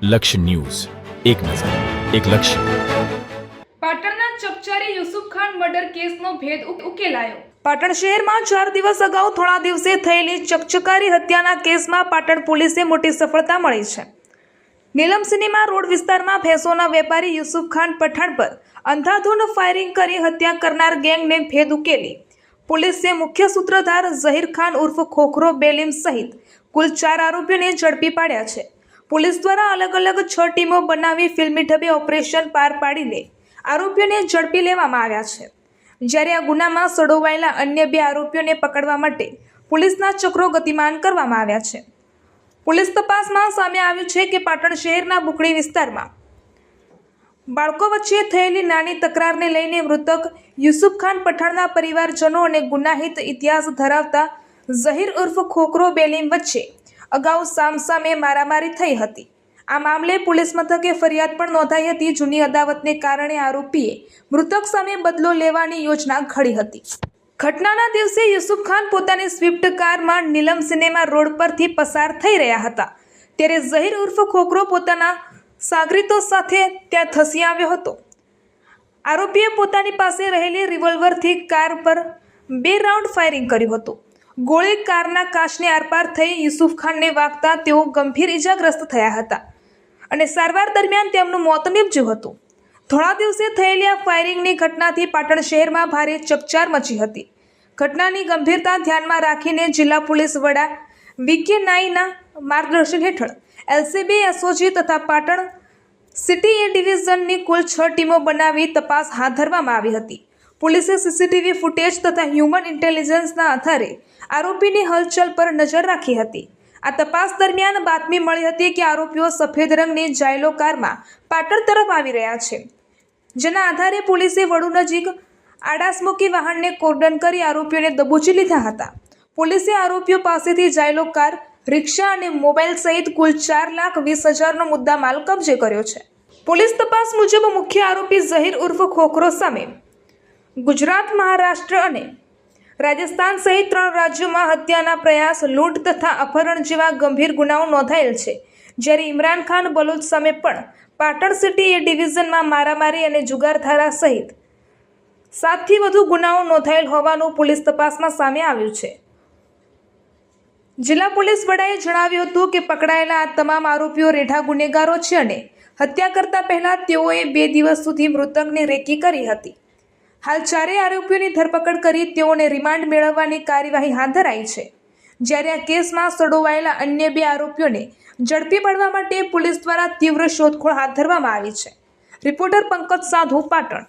લક્ષ્ય ન્યૂઝ, એક નજર, એક લક્ષ્ય. પાટણના ચકચારી યુસુફ ખાન મર્ડર કેસનો ભેદ ઉકેલાયો. પાટણ શહેરમાં 4 દિવસ અગાઉ થોડા દિવસે થયેલી ચકચકારી હત્યાના કેસમાં પાટણ પોલીસે મોટી સફળતા મળી છે. નીલમ સિનેમા રોડ વિસ્તારમાં ભેંસોના વેપારી યુસુફ ખાન પઠાણ પર અંધાધૂંધ ફાયરિંગ કરી હત્યા કરનાર ગેંગને ભેદ ઉકેલી પોલીસે મુખ્ય સૂત્રધાર ઝહીર ખાન ઉર્ફ ખોખરો બેલીમ સહિત કુલ 4 આરોપીઓને ઝડપી પાડ્યા છે. પોલીસ દ્વારા અલગ અલગ 6 ટીમો બનાવી ફિલ્મી ઢબે ઓપરેશન પાર પાડીને આરોપીઓને ઝડપી લેવામાં આવ્યા છે. જ્યારે આ ગુનામાં સંડોવાયેલા અન્ય 2 આરોપીઓને પકડવા માટે પોલીસના ચક્રો ગતિમાન કરવામાં આવ્યા છે. પોલીસ તપાસમાં સામે આવ્યું છે કે પાટણ શહેરના બુકડી વિસ્તારમાં બાળકો વચ્ચે થયેલી નાની તકરારને લઈને મૃતક યુસુફ ખાન પઠાણના પરિવારજનો અને ગુનાહિત ઇતિહાસ ધરાવતા ઝહીર ઉર્ફ ખોખરો બેલીમ વચ્ચે અગાઉ સામસામે મારામારી થઈ હતી. આ મામલે પોલીસ મથકે ફરિયાદ પણ નોંધાઈ હતી. જૂની અદાવતને કારણે આરોપીએ મૃતક સામે બદલો લેવાની યોજના ઘડી હતી. ઘટનાના દિવસે યુસુફ ખાન પોતાની સ્વિફ્ટ કારમાં નીલમ સિનેમા રોડ પરથી પસાર થઈ રહ્યા હતા ત્યારે ઝહીર ઉર્ફ ખોખરો પોતાના સાગરીતો સાથે ત્યાં ધસી આવ્યો હતો. આરોપીએ પોતાની પાસે રહેલી રિવોલ્વરથી કાર પર 2 રાઉન્ડ ફાયરિંગ કર્યું હતું. ગોળી કારના કાચને આરપાર થઈ યુસુફ ખાનને વાગતા તેઓ ગંભીર ઇજાગ્રસ્ત થયા હતા અને સારવાર દરમિયાન તેમનું મોત નીપજ્યું હતું. થોડા દિવસે થયેલી આ ફાયરિંગની ઘટનાથી પાટણ શહેરમાં ભારે ચકચાર મચી હતી. ઘટનાની ગંભીરતા ધ્યાનમાં રાખીને જિલ્લા પોલીસ વડા વી.કે. નાઈના માર્ગદર્શન હેઠળ એલસીબી, એસઓજી તથા પાટણ સિટી એ ડિવિઝનની કુલ 6 ટીમો બનાવી તપાસ હાથ ધરવામાં આવી હતી. પોલીસે સીસીટીવી ફૂટેજ તથા હ્યુમન ઇન્ટેલિજન્સના આધારે આરોપીની હલચલ પર નજર રાખી હતી. આ તપાસ દરમિયાન બાતમી મળી હતી કે આરોપીઓ સફેદ રંગની જાયલો કારમાં પાટણ તરફ આવી રહ્યા છે. જેના આધારે પોલીસે વડુ નજીક આડાસમુખી વાહનને કોર્ડન કરી આરોપીઓને દબોચી લીધા હતા. પોલીસે આરોપીઓ પાસેથી જાયલો કાર, રિક્ષા અને મોબાઈલ સહિત કુલ 4,20,000નો મુદ્દામાલ કબજે કર્યો છે. પોલીસ તપાસ મુજબ મુખ્ય આરોપી ઝહીર ઉર્ફ ખોખરો સામે ગુજરાત, મહારાષ્ટ્ર અને રાજસ્થાન સહિત 3 રાજ્યોમાં હત્યાના પ્રયાસ, લૂંટ તથા અપહરણ જેવા ગંભીર ગુનાઓ નોંધાયેલ છે. જ્યારે ઇમરાન ખાન બલોચ સામે પણ પાટણ સિટી એ ડિવિઝનમાં મારામારી અને જુગાર ધારા સહિત 7થી વધુ ગુનાઓ નોંધાયેલ હોવાનું પોલીસ તપાસમાં સામે આવ્યું છે. જિલ્લા પોલીસ વડાએ જણાવ્યું હતું કે પકડાયેલા આ તમામ આરોપીઓ રેઢા ગુનેગારો છે અને હત્યા કરતા પહેલા તેઓએ 2 દિવસ સુધી મૃતકની રેકી કરી હતી. હાલ 4 આરોપીઓની ધરપકડ કરી તેઓને રિમાન્ડ મેળવવાની કાર્યવાહી હાથ ધરાઈ છે. જ્યારે આ કેસમાં સંડોવાયેલા અન્ય 2 આરોપીઓને ઝડપી પાડવા માટે પોલીસ દ્વારા તીવ્ર શોધખોળ હાથ ધરવામાં આવી છે. રિપોર્ટર પંકજ સાધુ, પાટણ.